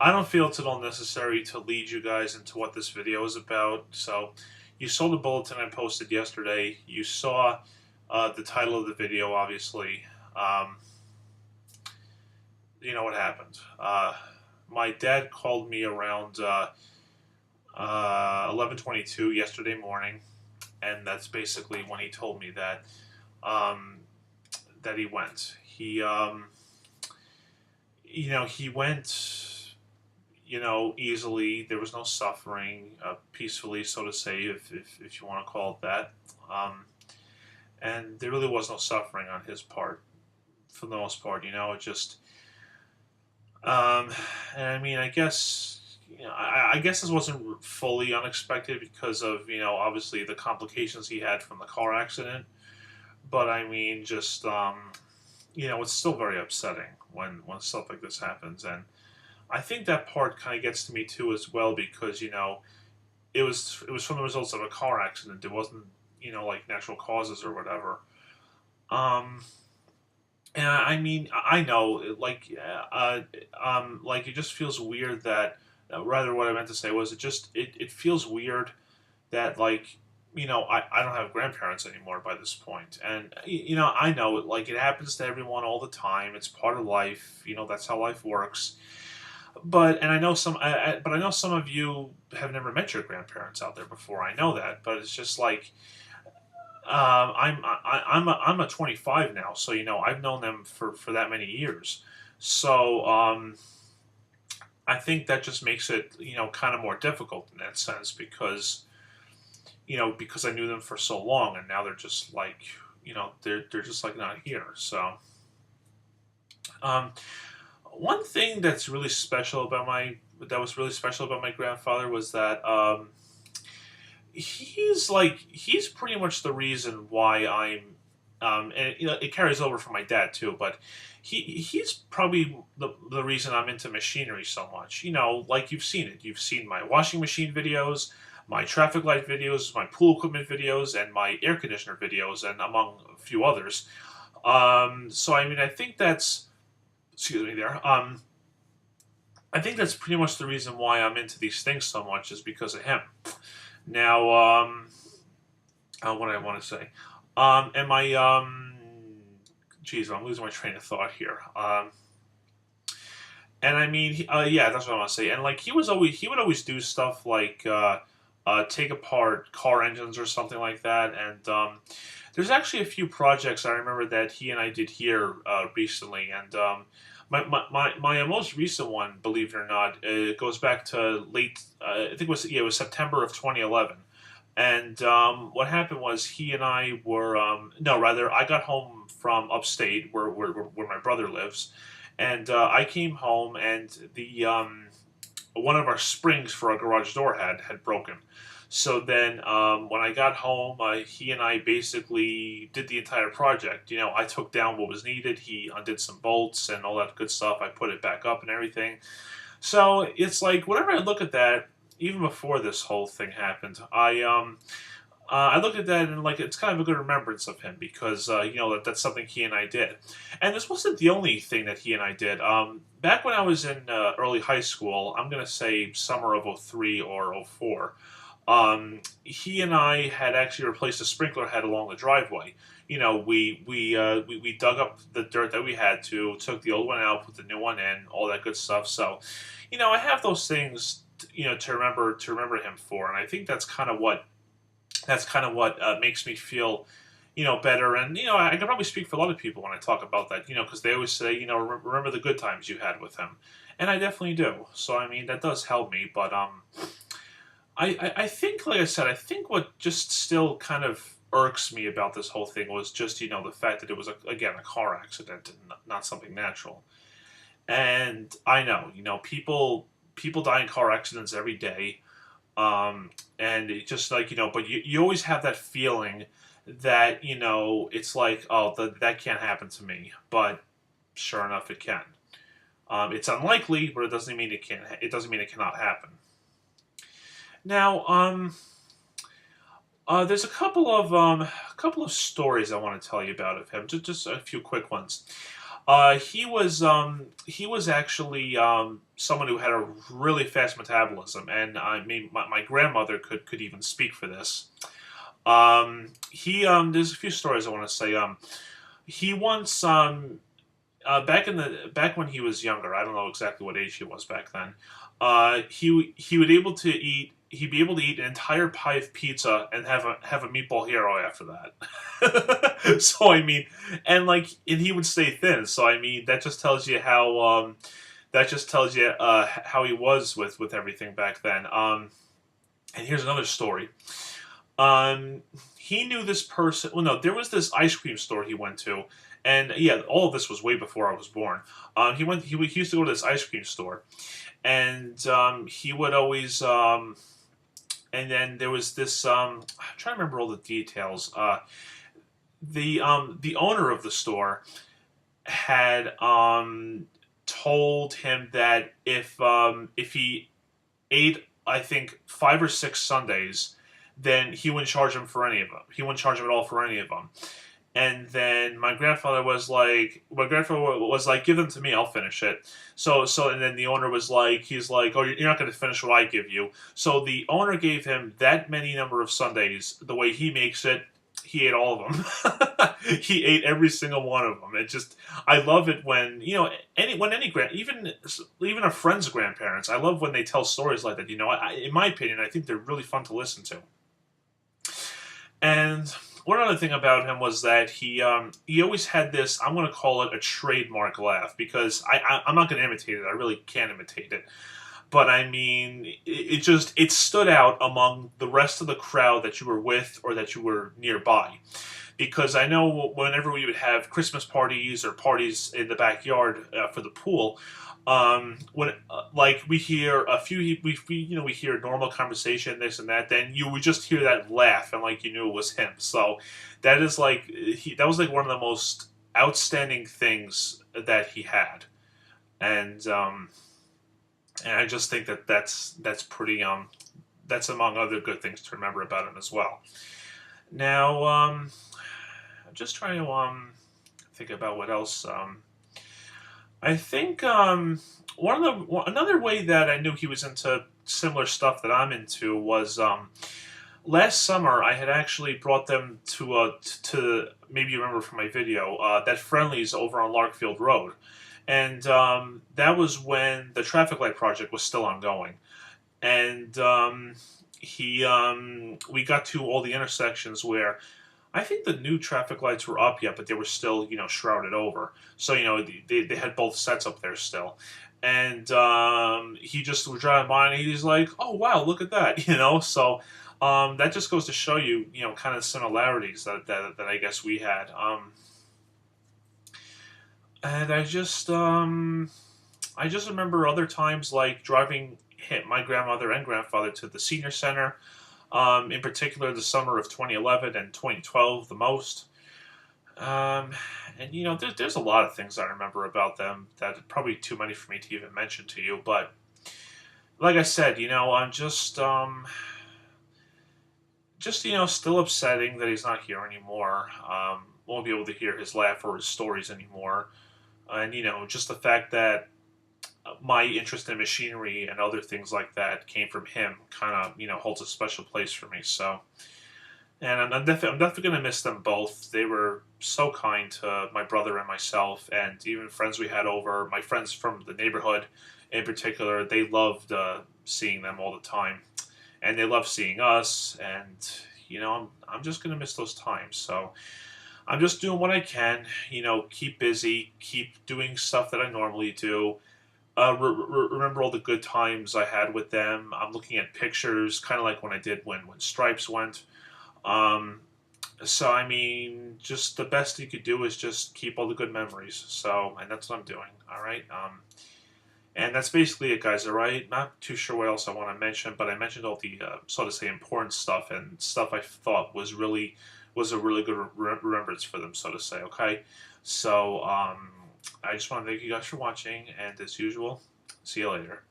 I don't feel it's at all necessary to lead you guys into what this video is about. So, you saw the bulletin I posted yesterday. You saw the title of the video, obviously. Um, you know what happened. My dad called me around 11:22 yesterday morning, and that's basically when he told me um, that he went. He went, easily. There was no suffering, peacefully, so to say, if you want to call it that. And there really was no suffering on his part, for the most part. It just, um, and I mean, I guess. I guess this wasn't fully unexpected because of, obviously the complications he had from the car accident. But I mean, just, it's still very upsetting when stuff like this happens. And I think that part kind of gets to me too as well because it was from the results of a car accident. It wasn't like natural causes or whatever. Um, and I mean I know like it just feels weird that rather what I meant to say was it feels weird that like I don't have grandparents anymore by this point and I know like it happens to everyone all the time. It's part of life. That's how life works. But I know but I know some of you have never met your grandparents out there before. I know that, but it's just like I'm a 25 now, so I've known them for that many years. So I think that just makes it kind of more difficult in that sense because I knew them for so long, and now they're just like they're just like not here. So um, one thing that was really special about my grandfather was that he's pretty much the reason why and it carries over from my dad too, but he's probably the reason I'm into machinery so much. Like you've seen it. You've seen my washing machine videos, my traffic light videos, my pool equipment videos, and my air conditioner videos, and among a few others. So I mean, I think that's excuse me there. I think that's pretty much the reason why I'm into these things so much is because of him. Now, what I want to say, and my geez, I'm losing my train of thought here. And I mean, yeah, that's what I want to say. And like he would always do stuff like take apart car engines or something like that. And there's actually a few projects I remember that he and I did here recently. And my most recent one, believe it or not, it goes back to late. I think it was September of 2011. And what happened was he and I were no, rather I got home from upstate where my brother lives, and I came home and the one of our springs for our garage door had broken. So then, when I got home, he and I basically did the entire project. I took down what was needed. He undid some bolts and all that good stuff. I put it back up and everything. So it's like whenever I look at that, even before this whole thing happened, I looked at that and like it's kind of a good remembrance of him because that's something he and I did, and this wasn't the only thing that he and I did. Back when I was in early high school, I'm gonna say summer of '03 or '04. He and I had actually replaced a sprinkler head along the driveway. We dug up the dirt that we had to, took the old one out, put the new one in, all that good stuff. So, I have those things, to remember him for, and I think that's kind of what makes me feel, better. And I can probably speak for a lot of people when I talk about that, because they always say, remember the good times you had with him, and I definitely do. So I mean, that does help me. But I think, like I said, I think what just still kind of irks me about this whole thing was just the fact that it was again a car accident and not something natural. And I know, people die in car accidents every day. And it just like, but you always have that feeling that, it's like, oh, that can't happen to me. But sure enough, it can. It's unlikely, but it doesn't mean it can. It doesn't mean it cannot happen. Now, there's a couple of stories I want to tell you about of him. Just a few quick ones. He was actually someone who had a really fast metabolism, and I mean my grandmother could even speak for this. He There's a few stories I want to say. He once back when he was younger. I don't know exactly what age he was back then. He would able to eat. He'd be able to eat an entire pie of pizza and have a meatball hero after that. So I mean, and he would stay thin. So I mean, that just tells you how how he was with everything back then. And here's another story. He knew this person. Well, no, there was this ice cream store he went to, and yeah, all of this was way before I was born. He used to go to this ice cream store, and he would always. And then there was this. I'm trying to remember all the details. The owner of the store had told him that if he ate, I think, 5 or 6 sundaes, then he wouldn't charge him for any of them. He wouldn't charge him at all for any of them. And then my grandfather was like, give them to me, I'll finish it. And then the owner was like, he's like, oh, you're not going to finish what I give you. So the owner gave him that many number of sundaes. The way he makes it, he ate all of them. He ate every single one of them. It just, I love it when even a friend's grandparents. I love when they tell stories like that. In my opinion, I think they're really fun to listen to. And one other thing about him was that he always had this. I'm going to call it a trademark laugh because I'm not going to imitate it. I really can't imitate it. But I mean, it stood out among the rest of the crowd that you were with or that you were nearby. Because I know whenever we would have Christmas parties or parties in the backyard for the pool, when like we hear a few, we hear normal conversation, this and that, then you would just hear that laugh and like you knew it was him. So that is that was like one of the most outstanding things that he had, and I just think that's pretty that's among other good things to remember about him as well. Now I'm just trying to think about what else. I think another way that I knew he was into similar stuff that I'm into was last summer I had actually brought them to maybe you remember from my video that Friendly's over on Larkfield Road, and that was when the traffic light project was still ongoing, and we got to all the intersections where I think the new traffic lights were up yet, but they were still, shrouded over. So, they had both sets up there still. And he just was driving by and he's like, oh, wow, look at that, So that just goes to show you, kind of similarities that I guess we had. And I just remember other times like driving my grandmother and grandfather to the senior center. In particular, the summer of 2011 and 2012 the most. And there's a lot of things I remember about them that are probably too many for me to even mention to you. But like I said, I'm just still upsetting that he's not here anymore. Won't be able to hear his laugh or his stories anymore. And just the fact that my interest in machinery and other things like that came from him kind of, holds a special place for me. So, and I'm definitely going to miss them both. They were so kind to my brother and myself, and even friends we had over, my friends from the neighborhood in particular, they loved seeing them all the time. And they love seeing us, and, I'm just going to miss those times. So, I'm just doing what I can, keep busy, keep doing stuff that I normally do. Remember all the good times I had with them. I'm looking at pictures, kind of like when I did when Stripes went. So, I mean, just the best you could do is just keep all the good memories. So, and that's what I'm doing, all right? And that's basically it, guys, all right? Not too sure what else I want to mention, but I mentioned all the, so to say, important stuff and stuff I thought was a really good remembrance for them, so to say, okay? So, I just want to thank you guys for watching, and as usual, see you later.